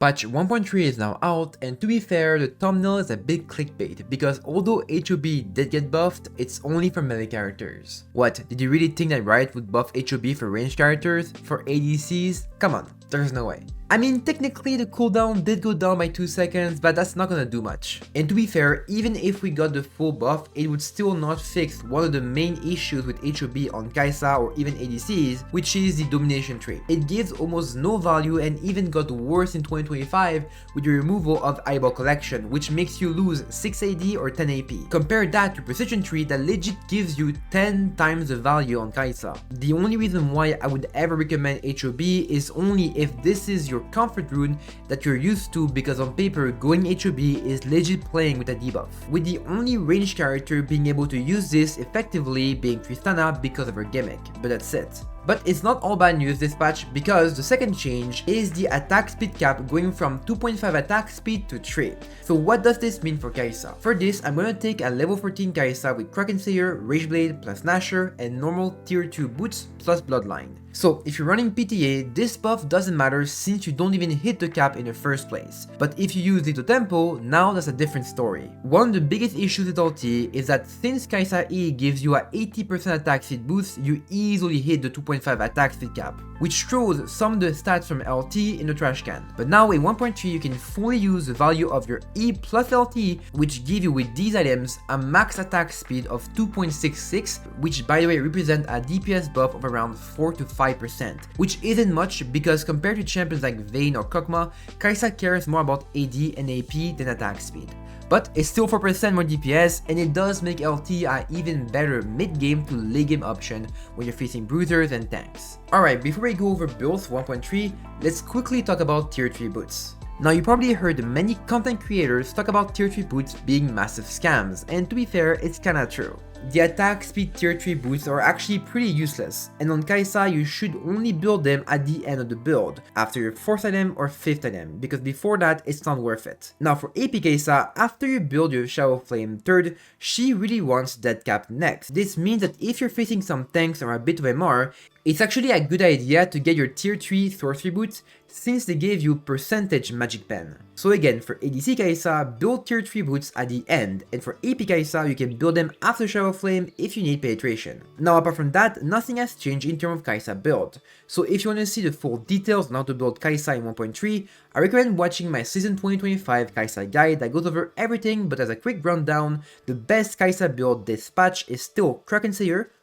Patch 1.3 is now out, and to be fair, the thumbnail is a bit clickbait because although HOB did get buffed, it's only for melee characters. What, did you really think that Riot would buff HOB for ranged characters? For ADCs? Come on, there's no way. I mean, technically the cooldown did go down by 2 seconds, but that's not gonna do much. And to be fair, even if we got the full buff, it would still not fix one of the main issues with HOB on Kaisa or even ADCs, which is the domination trait. It gives almost no value and even got worse in 2025 with the removal of eyeball collection, which makes you lose 6 AD or 10 AP. Compare that to precision tree that legit gives you 10 times the value on Kaisa. The only reason why I would ever recommend HOB is only if this is your comfort rune that you're used to, because on paper going HOB is legit playing with a debuff, with the only ranged character being able to use this effectively being Tristana because of her gimmick, but that's it. But it's not all bad news this patch, because the second change is the attack speed cap going from 2.5 attack speed to 3. So what does this mean for Kaisa? For this, I'm gonna take a level 14 Kaisa with Kraken Rageblade plus Nasher and normal tier 2 boots plus Bloodline. So if you're running PTA, this buff doesn't matter since you don't even hit the cap in the first place. But if you use Little Tempo, now that's a different story. One of the biggest issues with LT is that since Kaisa E gives you a 80% attack speed boost, you easily hit the 2.5 attack speed cap, which throws some of the stats from LT in the trash can. But now in 1.3 you can fully use the value of your E plus LT, which give you with these items a max attack speed of 2.66, which by the way represent a DPS buff of around 4 to 5%, which isn't much because compared to champions like Vayne or Kokma, Kaisa cares more about AD and AP than attack speed. But it's still 4% more DPS, and it does make LT an even better mid-game to late game option when you're facing bruisers and tanks. Alright, before we go over builds 1.3, let's quickly talk about tier 3 boots. Now you probably heard many content creators talk about tier 3 boots being massive scams, and to be fair, it's kinda true. The attack speed tier 3 boots are actually pretty useless, and on Kaisa you should only build them at the end of the build, after your 4th item or 5th item, because before that it's not worth it. Now for AP Kaisa, after you build your Shadow Flame 3rd, she really wants Dead Cap next. This means that if you're facing some tanks or a bit of MR, it's actually a good idea to get your tier 3 sorcery boots since they gave you percentage magic pen. So again, for ADC Kaisa, build tier 3 boots at the end, and for AP Kaisa, you can build them after Shadow Flame if you need penetration. Now apart from that, nothing has changed in terms of Kaisa build. So if you want to see the full details on how to build Kaisa in 1.3, I recommend watching my season 2025 Kaisa guide that goes over everything, but as a quick rundown, the best Kaisa build this patch is still Kraken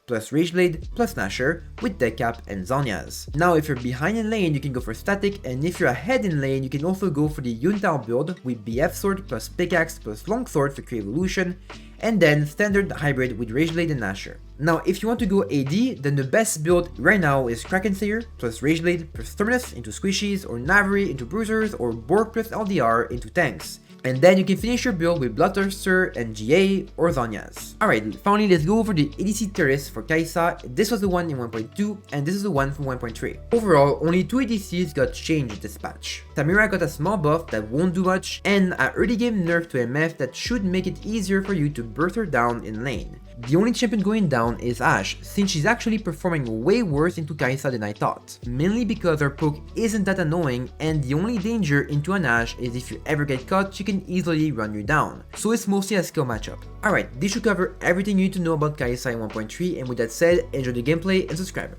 plus Rageblade plus Nasher with Dead Cap and Zhonya's. Now if you're behind in lane, you can go for static, and if you're ahead in lane, you can also go for the Yuntal build with BF Sword plus Pickaxe plus Longsword for Tree Evolution, and then standard hybrid with Rageblade and Nasher. Now if you want to go AD, then the best build right now is Kraken plus Rageblade plus Terminus into squishies, or Navari into bruisers, or Borg plus LDR into tanks. And then you can finish your build with Bloodthirster and GA or Zhonya's. Alright, finally let's go over the ADC tier list for Kaisa. This was the one in 1.2 and this is the one from 1.3. Overall, only 2 ADCs got changed this patch. Samira got a small buff that won't do much, and an early game nerf to MF that should make it easier for you to burst her down in lane. The only champion going down is Ashe, since she's actually performing way worse into Kaisa than I thought, mainly because her poke isn't that annoying, and the only danger into an Ashe is if you ever get caught, she can easily run you down, so it's mostly a skill matchup. Alright, this should cover everything you need to know about Kaisa in 1.3, and with that said, enjoy the gameplay and subscribe.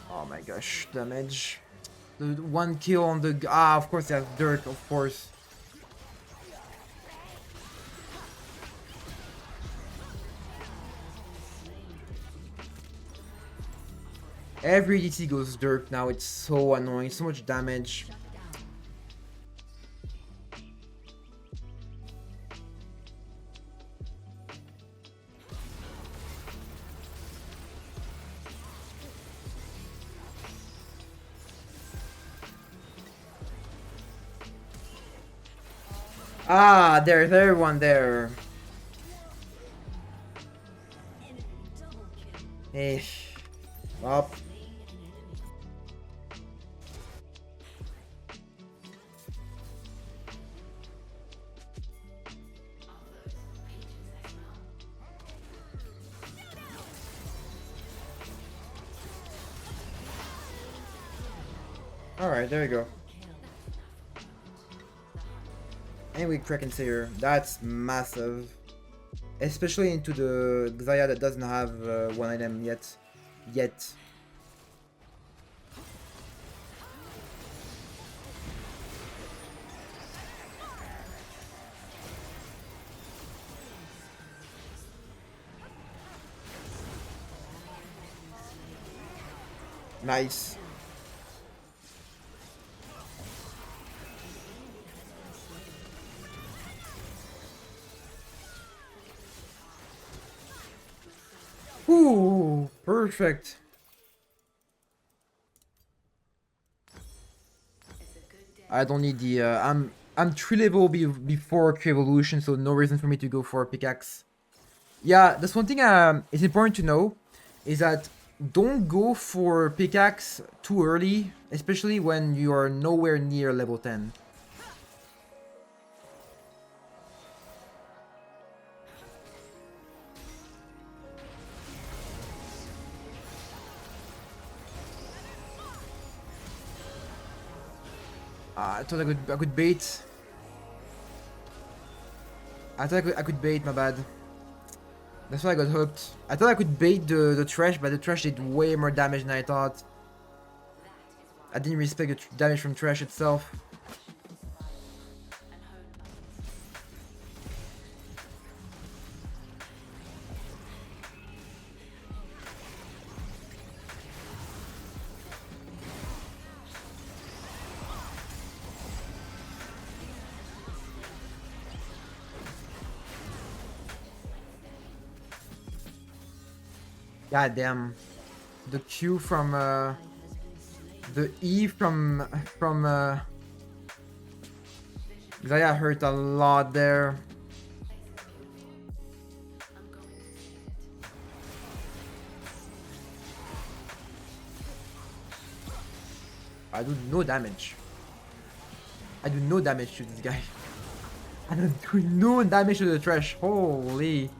Oh my gosh, damage. The 1 kill on the... of course that's dirt, of course. Every ADC goes dirt now, it's so annoying, so much damage. There's everyone there. Eh. Up. Alright, there we go. And we kraken here. That's massive. Especially into the Xayah that doesn't have one item yet. Nice. Ooh, perfect. I don't need the I'm 3 level before Q evolution, so no reason for me to go for a pickaxe. Yeah, that's one thing it's important to know is that don't go for pickaxe too early, especially when you are nowhere near level 10. I thought I could bait. I thought I could bait, my bad. That's why I got hooked. I thought I could bait the Thresh, but the Thresh did way more damage than I thought. I didn't respect the damage from Thresh itself. God damn. The Q from the E from Xayah hurt a lot there. I do no damage. I do no damage to this guy. I don't do no damage to the Thresh. Holy.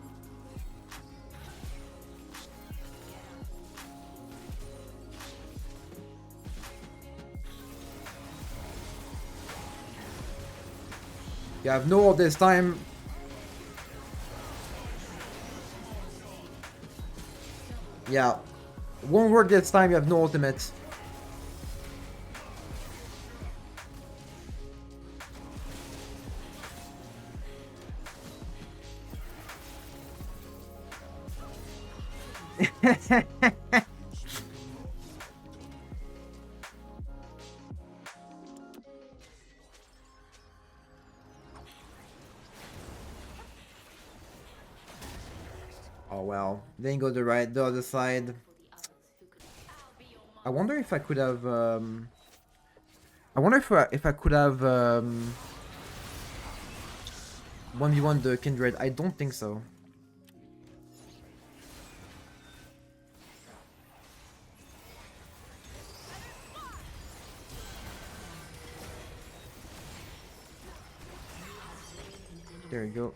You have no of this time. Yeah. Won't work this time, you have no ultimate. Oh well. Then go the other side. I wonder if I could have I wonder if I could have 1v1 the Kindred. I don't think so. There you go.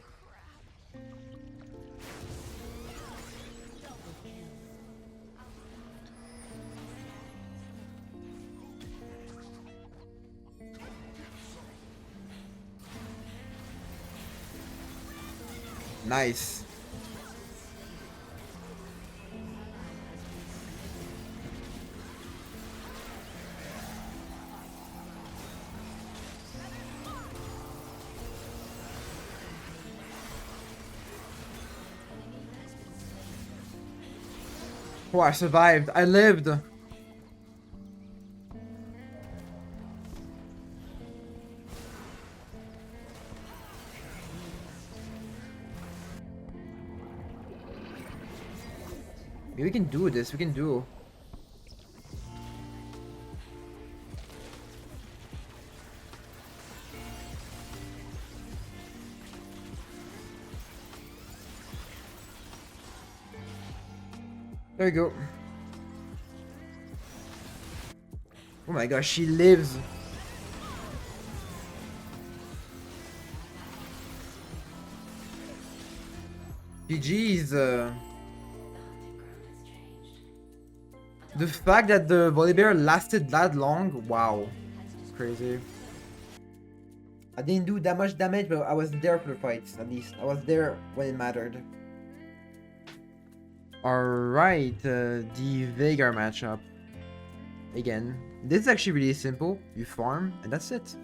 Nice. Oh, I survived. I lived. Maybe we can do this. We can do. There you go. Oh my gosh, she lives. GG's. The fact that the Volibear lasted that long, wow. Crazy. I didn't do that much damage, but I was there for the fights, at least. I was there when it mattered. Alright, the Veigar matchup. Again, this is actually really simple. You farm, and that's it.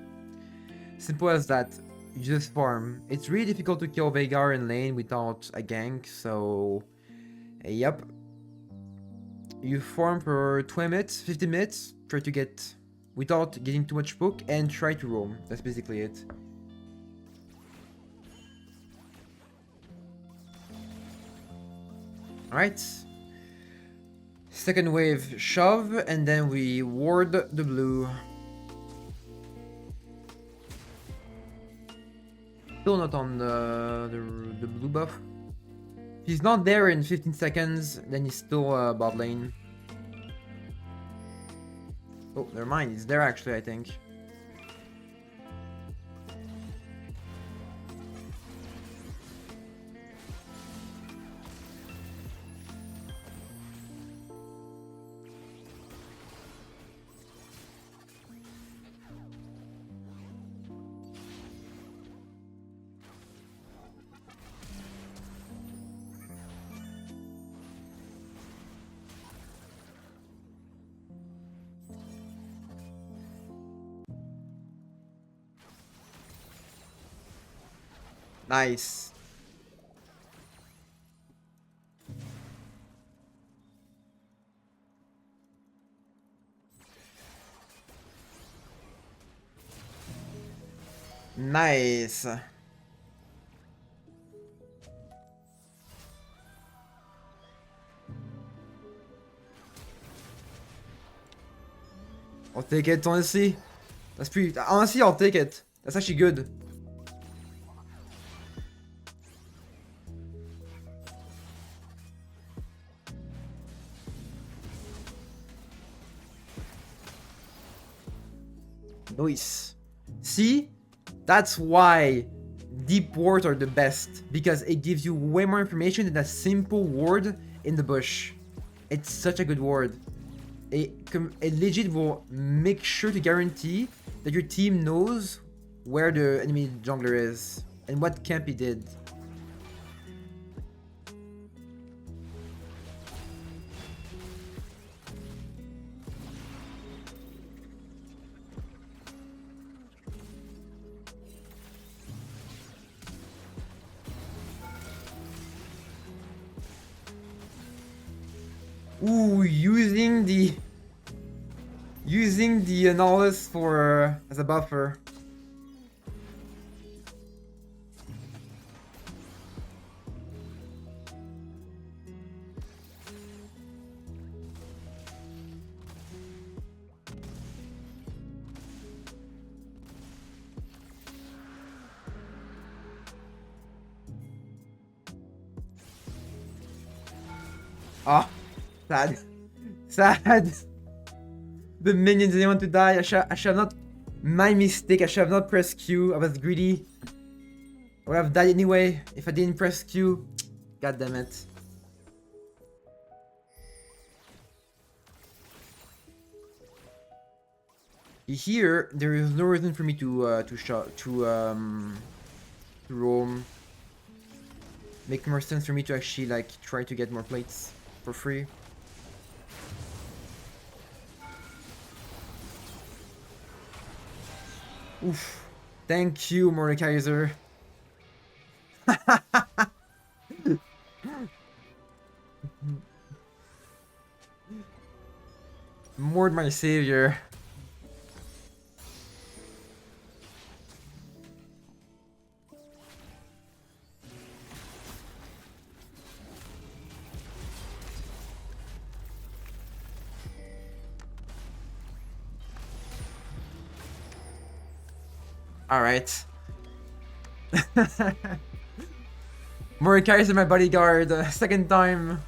Simple as that. You just farm. It's really difficult to kill Veigar in lane without a gank, so... Yep. You farm for 20 minutes, 50 minutes, try to get... without getting too much poke, and try to roam. That's basically it. Alright. Second wave, shove, and then we ward the blue. Still not on the blue buff. If he's not there in 15 seconds, then he's still bot lane. Oh, never mind, he's there actually, I think. Nice. Nice. I'll take it, honestly. That's pretty... Honestly, I'll take it. That's actually good. Nice. See? That's why deep wards are the best. Because it gives you way more information than a simple ward in the bush. It's such a good ward. It legit will make sure to guarantee that your team knows where the enemy jungler is and what camp he did. Ooh, using the Nautilus for as a buffer. Ah, sad. Sad. The minions didn't want to die. I should have not... My mistake. I should have not pressed Q. I was greedy. I would have died anyway if I didn't press Q. God damn it. Here, there is no reason for me to roam. Make more sense for me to actually like try to get more plates for free. Oof. Thank you, Mordekaiser. Mord my savior. Alright. Mordekaiser is my bodyguard, second time.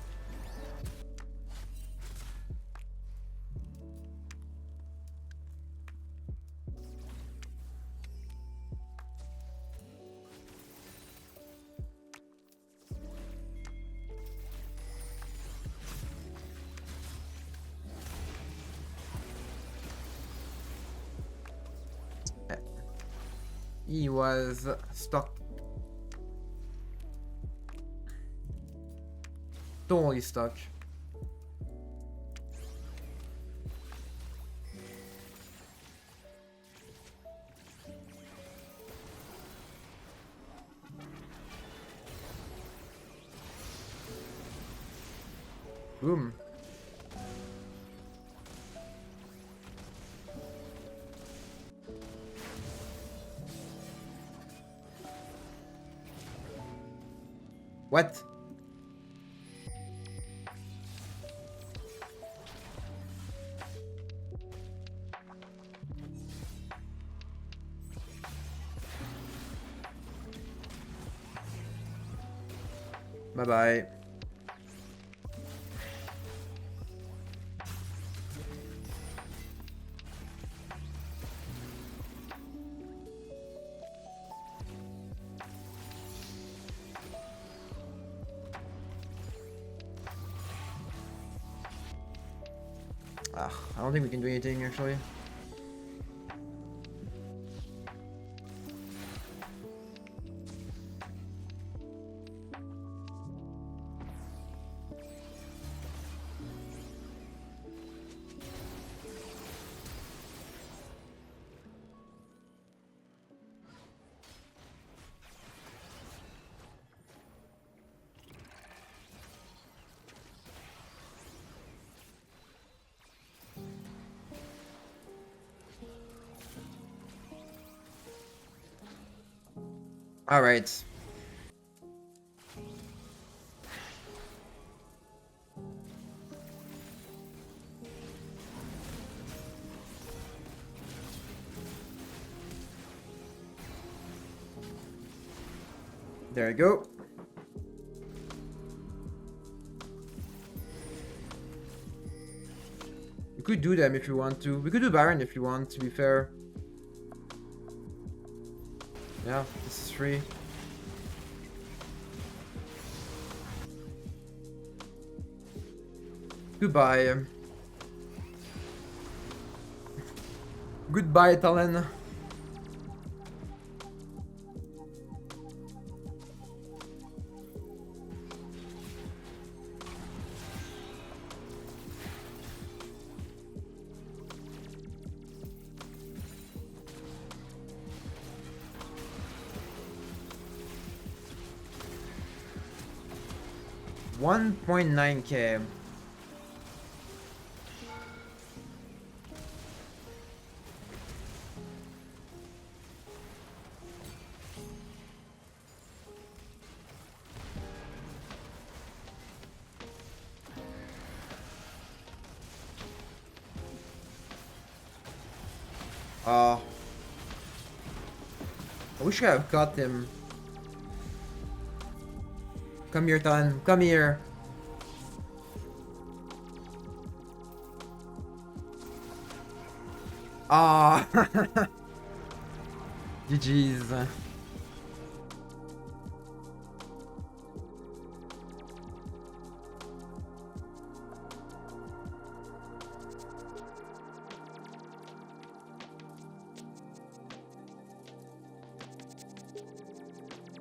He was stuck. Totally stuck. Boom. What? Bye-bye. I don't think we can do anything actually. All right. There you go. You could do them if you want to. We could do Baron if you want, to be fair. Yeah, this is free. Goodbye. Goodbye, Talon. $1.9K. I wish I have got him. Come here, Tan. Come here. Ah. GG's.